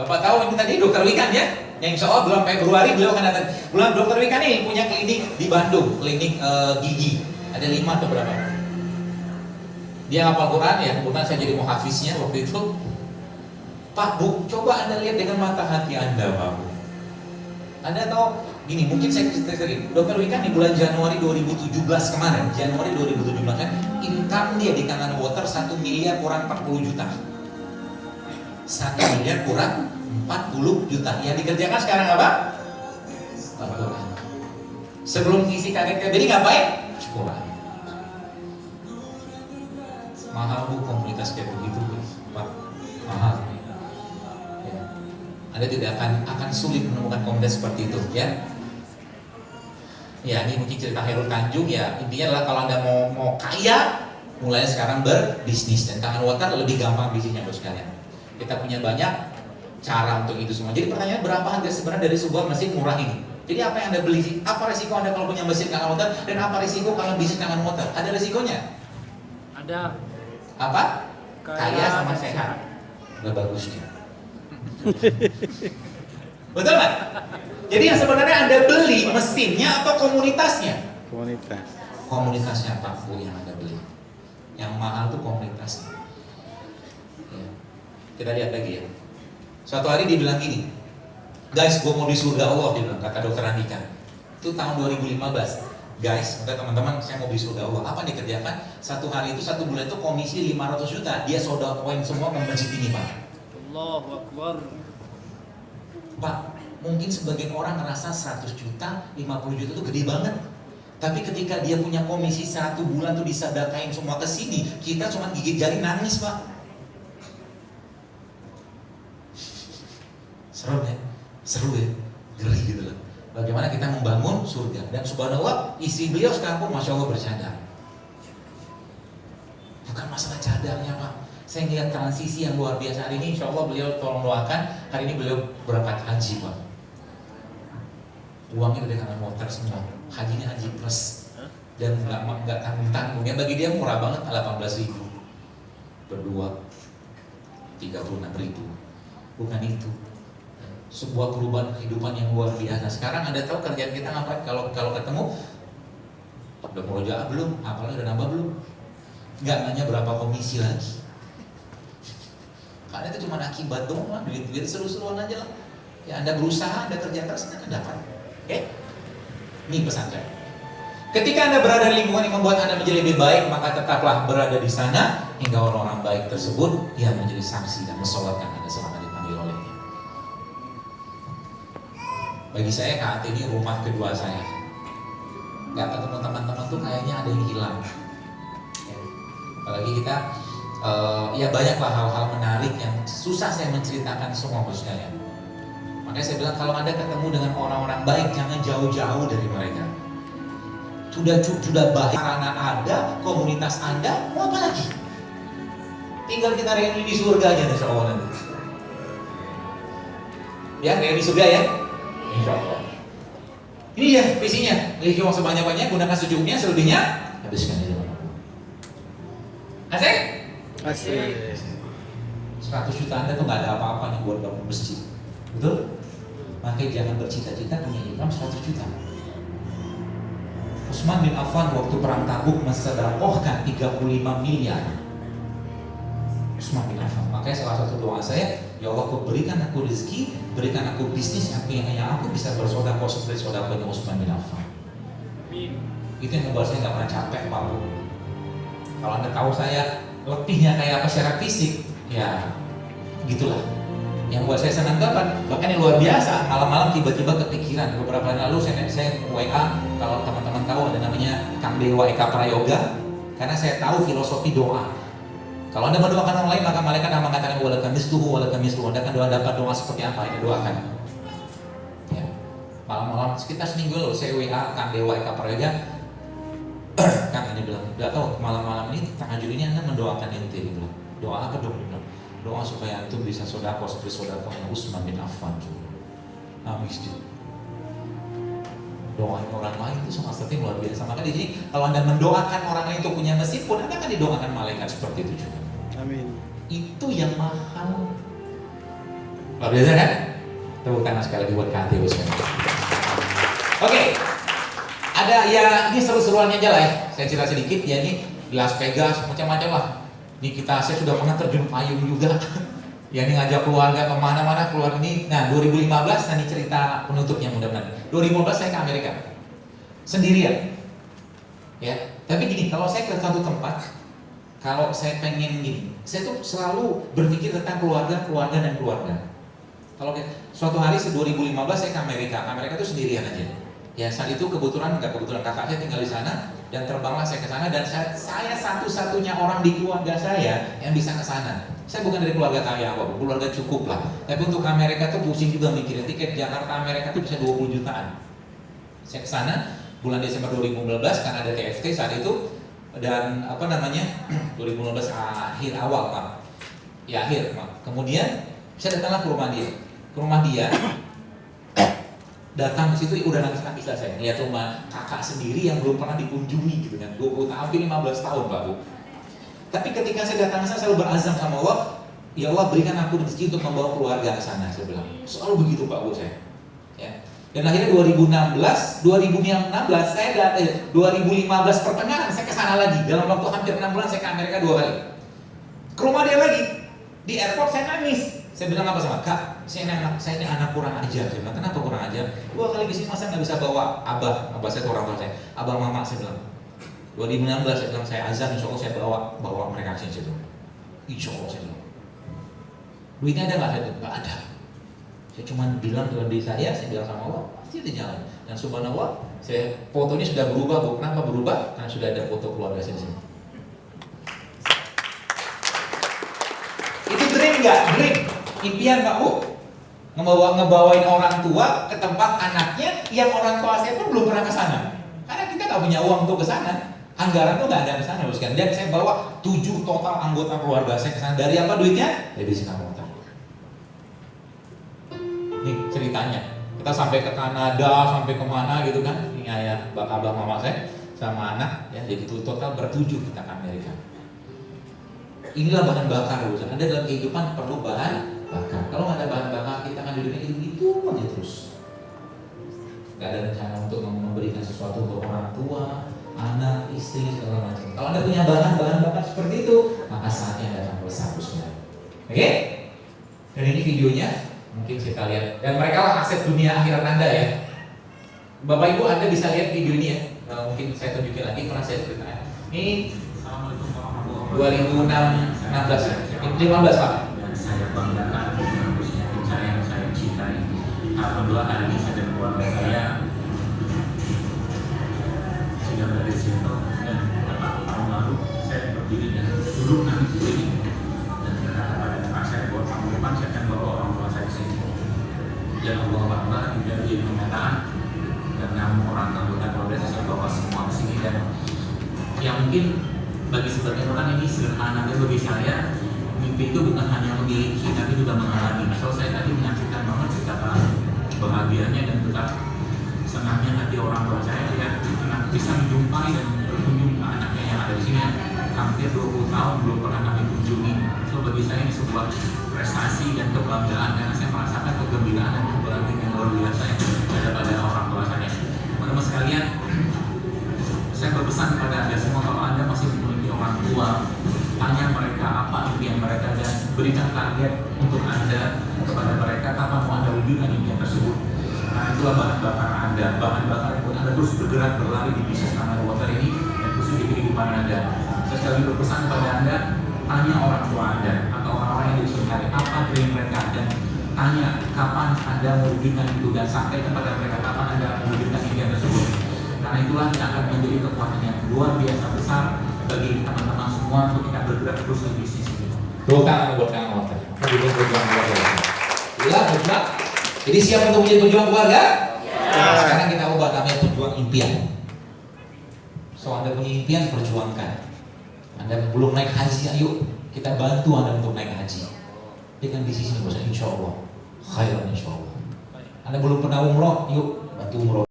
Bapak tahu ini tadi Dokter Wikan ya, yang insya Allah bulan Februari beliau akan datang. Bulan Dokter Wikan ini punya klinik di Bandung, klinik gigi. Ada 5 atau berapa? Dia hafal Quran ya, kebetulan saya jadi muhafiznya waktu itu. Pak Bu, coba Anda lihat dengan mata hati Anda Pak Bu. Anda tahu gini, mungkin saya cerita lagi. Dokter Wikan di bulan Januari 2017 kemarin, Januari 2017 kan, income dia di Kangen Water 1 miliar kurang 40 juta. 1 miliar kurang 40 juta. Yang dikerjakan sekarang apa? Al-Quran. Sebelum isi kagetnya, jadi ngapain? Quran. Mahal Bu komunitas kayak begitu Pak. Mahal. Ya. Anda tidak akan sulit menemukan komunitas seperti itu ya. Ya ini mungkin cerita Khairul Tanjung ya. Intinya adalah kalau Anda mau kaya, mulai sekarang berbisnis. Dan Kangen Water lebih gampang bisnisnya bos sekalian. Kita punya banyak cara untuk itu semua. Jadi pertanyaan, berapa harga sebenarnya dari sebuah mesin murah ini? Jadi apa yang Anda beli? Apa resiko Anda kalau punya mesin Kangen Water? Dan apa resiko kalau bisnis Kangen Water? Ada resikonya? Ada. Apa? Kaya sama sehat. Udah bagusnya. Betul nggak? Jadi yang sebenarnya Anda beli mesinnya atau komunitasnya? Komunitas. Komunitasnya Pak Bu yang Anda beli. Yang mahal tuh komunitasnya. Ya. Kita lihat lagi ya. Suatu hari dia bilang gini, guys, gue mau di surga Allah, dia bilang, kata dokter Andika. Itu tahun 2015. Guys, kata teman-teman, saya mau di surga Allah. Apa yang dikerjakan? Satu hari itu, 1 bulan itu komisi 500 juta. Dia sodakoin semua ke masjid ini Pak. Allahu Akbar. Pak, mungkin sebagian orang ngerasa 100 juta, 50 juta itu gede banget. Tapi ketika dia punya komisi 1 bulan tuh disedekain semua ke sini, kita cuma gigit jari nangis Pak. Seru ya? Seru ya? Geri gitu loh. Bagaimana kita membangun surga. Dan subhanallah, istri beliau sekarang pun Masya Allah bercadar. Bukan masalah cadarnya Pak. Saya melihat transisi yang luar biasa hari ini. Insya Allah beliau tolong doakan. Hari ini beliau berangkat haji Pak. Uangnya udah Kangen Water semua. Hajinya haji plus. Dan nggak tanggung-tanggung. Yang bagi dia murah banget, 18.000. Berdua 36.000. Bukan itu. Sebuah perubahan kehidupan yang luar biasa. Sekarang Anda tahu kerjaan kita ngapain? Kalau ketemu, udah murojaah belum? Apalagi udah nambah belum? Nggak nanya berapa komisi lagi. Karena itu cuma akibat doang lah, duit-duit seru-seruan aja lah. Ya Anda berusaha, Anda kerja keras, Anda akan dapat. Oke? Ini pesantren. Ketika Anda berada di lingkungan yang membuat Anda menjadi lebih baik, maka tetaplah berada di sana hingga orang-orang baik tersebut yang menjadi saksi dan mensolatkan Anda selama dipanggil olehnya. Bagi saya KAT ini rumah kedua saya. Gak ketemu teman-teman tuh kayaknya ada yang hilang. Ya. Apalagi kita ya banyaklah hal-hal menarik yang susah saya menceritakan semua bos sekalian. Makanya saya bilang kalau Anda ketemu dengan orang-orang baik, jangan jauh-jauh dari mereka. Sudah baik karena ada komunitas Anda, mau apa lagi? Tinggal kita reuni di surga aja insya Allah nanti. Ya, reuni surga ya. Insya Allah. Ini ya visinya. Miliki uang sebanyak-banyaknya, gunakan secukupnya, selebihnya habiskan di jalan. Asik? Asik. 100 juta Anda tuh nggak ada apa-apanya buat bangun masjid. Betul? Makanya jangan bercita-cita punya income 100 juta. Utsman bin Affan waktu perang Tabuk mensedekahkan 35 miliar. Utsman bin Affan. Makanya salah satu doa saya, ya Allah, Kau berikan aku rezeki, berikan aku bisnis yang hanya aku bisa bersedekah seperti sedekahnya Utsman bin Affan. Itu yang membuat saya nggak pernah capek Pak. Kalau Anda tahu saya lebihnya kayak apa secara fisik, ya gitulah. Yang buat saya senang kapan? Bahkan yang luar biasa, malam-malam tiba-tiba kepikiran. Beberapa hari lalu saya WA, kalau teman-teman tahu ada namanya Kang Dewa Eka Prayoga, karena saya tahu filosofi doa. Kalau Anda mendoakan orang lain, maka malaikat akan mengatakan walakum misluhu walakum misluhu. Anda akan dapat doa seperti apa yang doakan. Ya. Malam-malam sekitar seminggu lalu saya WA Kang Dewa Eka Prayoga. Kang ini bilang, "Enggak tahu malam-malam ini tahajud ini Anda mendoakan ente." Dia bilang, "Doa apa dong?" Dia bilang, "Doa supaya antum bisa sedekah seperti sedekahnya Utsman bin Affan." Nangis dia. Doain orang lain itu sama seperti luar biasa. Maka di sini kalau Anda mendoakan orang lain untuk punya masjid pun Anda akan didoakan malaikat seperti itu juga. Amin. Itu yang mahal. Luar biasa kan? Tepuk tangan sekali lagi buat KT sekali. Oke, ada ya ini seru-seruannya aja lah ya. Saya cerita sedikit ya, ini di Las Vegas macam-macam lah. Ini saya sudah pernah terjun payung juga. Ya ini ngajak keluarga kemana-mana keluar ini. Nah 2015 nanti cerita penutupnya mudah-mudahan. 2015 saya ke Amerika sendirian. Ya, tapi gini, kalau saya ke satu tempat, kalau saya pengen gini, saya tuh selalu berpikir tentang keluarga dan keluarga. Kalau suatu hari 2015 saya ke Amerika tuh sendirian aja. Ya saat itu kebetulan kakak saya tinggal di sana dan terbanglah saya ke sana dan saya satu-satunya orang di keluarga saya yang bisa ke sana. Saya bukan dari keluarga kaya apa, keluarga cukup lah. Tapi untuk ke Amerika tuh pusing juga mikirin tiket Jakarta Amerika tuh bisa 20 jutaan. Saya ke sana bulan Desember 2015 karena ada TFT saat itu dan 2015 akhir awal Pak. Ya akhir Pak. Kemudian saya datanglah ke rumah dia. Datang ke situ udah nangis-nangis lah saya lihat rumah kakak sendiri yang belum pernah dikunjungi gitu kan, 20 tahun, hampir 15 tahun Pak Bu. Tapi ketika saya datang saya selalu berazam sama Allah, ya Allah berikan aku rezeki untuk membawa keluarga ke sana, saya bilang. Selalu begitu Pak Bu saya. Ya. Dan akhirnya 2015 saya 2015 pertengahan saya ke sana lagi. Dalam waktu hampir 6 bulan saya ke Amerika 2 kali. Ke rumah dia lagi. Di airport saya nangis. Saya bilang apa sama Kak, saya ini anak kurang ajar. Saya bilang, kenapa kurang ajar? 2 kali kesini masa nggak bisa bawa abah saya itu orang tua saya, abah mama saya bilang. 2016 saya bilang saya azan, insya Allah saya bawa mereka ke situ. Insya Allah saya bilang. Duitnya ada nggak? Saya bilang nggak ada. Saya cuma bilang dalam diri saya bilang sama Allah pasti ada jalan. Dan subhanallah, fotonya sudah berubah. Bu. Kenapa berubah? Karena sudah ada foto keluarga saya di sini. Itu dream nggak? Dream. Impian Pak Bu, ngebawain orang tua ke tempat anaknya yang orang tua saya pun belum pernah ke sana. Karena kita nggak punya uang untuk ke sana, anggaran tuh nggak ada ke sana boskan. Dan saya bawa 7 total anggota keluarga saya ke sana. Dari apa duitnya? Dari Singapura motor. Nih ceritanya, kita sampai ke Kanada, sampai kemana gitu kan? Ini ayah, abang mama saya sama anak, ya jadi total bertujuh kita ke Amerika. Inilah bahan bakar boskan. Anda dalam kehidupan perlu bahan bakar. Kalau nggak ada bahan bakar kita akan di dunia itu aja terus. Nggak ada rencana untuk memberikan sesuatu untuk orang tua, anak, istri segala macam. Kalau Anda punya bahan bakar seperti itu, maka saatnya Anda akan bersabusnya. Oke? Dan ini videonya mungkin kita lihat. Dan mereka lah aset dunia akhirat Anda ya. Bapak Ibu Anda bisa lihat video ini ya. Mungkin saya tunjukin lagi pernah saya ceritakan. Ini 2016 ya. 15 Pak. Saya banggakan khususnya saya yang saya cintai. Alhamdulillah hari ini saya dan keluarga saya sudah berada di situ dan beberapa tahun lalu saya berdiri dan duduk nanti di sini dan berkata pada anak saya bahwa tahun depan saya akan bawa orang tua saya ke sini. Dan Allah Akbar juga jadi kenyataan dan 6 orang anggota keluarga saya bawa semua ke sini dan yang mungkin bagi sebagian orang ini sederhana dan bagi saya mimpi itu bukan hanya memiliki tapi juga mengalami. So saya tadi menyaksikan banget betapa bahagianya dan betapa senangnya hati orang tua saya ya bisa menjumpai dan berkunjung ke anaknya yang ada di sini hampir 20 tahun belum pernah kami kunjungi. So bagi saya ini sebuah prestasi dan kebanggaan karena saya merasakan kegembiraan dan kebahagiaan yang luar biasa pada orang tua saya. Teman-teman sekalian, saya berpesan kepada Anda semua kalau Anda masih memiliki orang tua, tanya mereka apa impian mereka dan berikan target untuk Anda kepada mereka kapan mau Anda wujudkan impian tersebut. Karena itulah bahan bakar Anda, bahan bakar untuk Anda terus bergerak berlari di bisnis Tanah Water ini dan khusus di kehidupan Anda. Saya sekali berpesan kepada Anda, tanya orang tua Anda atau orang-orang yang disukai apa dream mereka dan tanya kapan Anda mewujudkan itu dan sampai kepada mereka kapan Anda mewujudkan impian tersebut. Karena itulah yang akan menjadi kekuatan yang luar biasa besar bagi teman-teman semua untuk kita bergerak terus di bisnis ini. Tepuk tangan buat Kang Walter. Berjuang keluarga. Gila, berjuang. Jadi siap untuk menjadi pejuang keluarga? Nah, sekarang kita ubah namanya pejuang impian. So Anda punya impian, perjuangkan. Anda belum naik haji, ayo kita bantu Anda untuk naik haji. Dengan bisnis ini, insya Allah khairan insya Allah. Anda belum pernah umroh, yuk bantu umroh.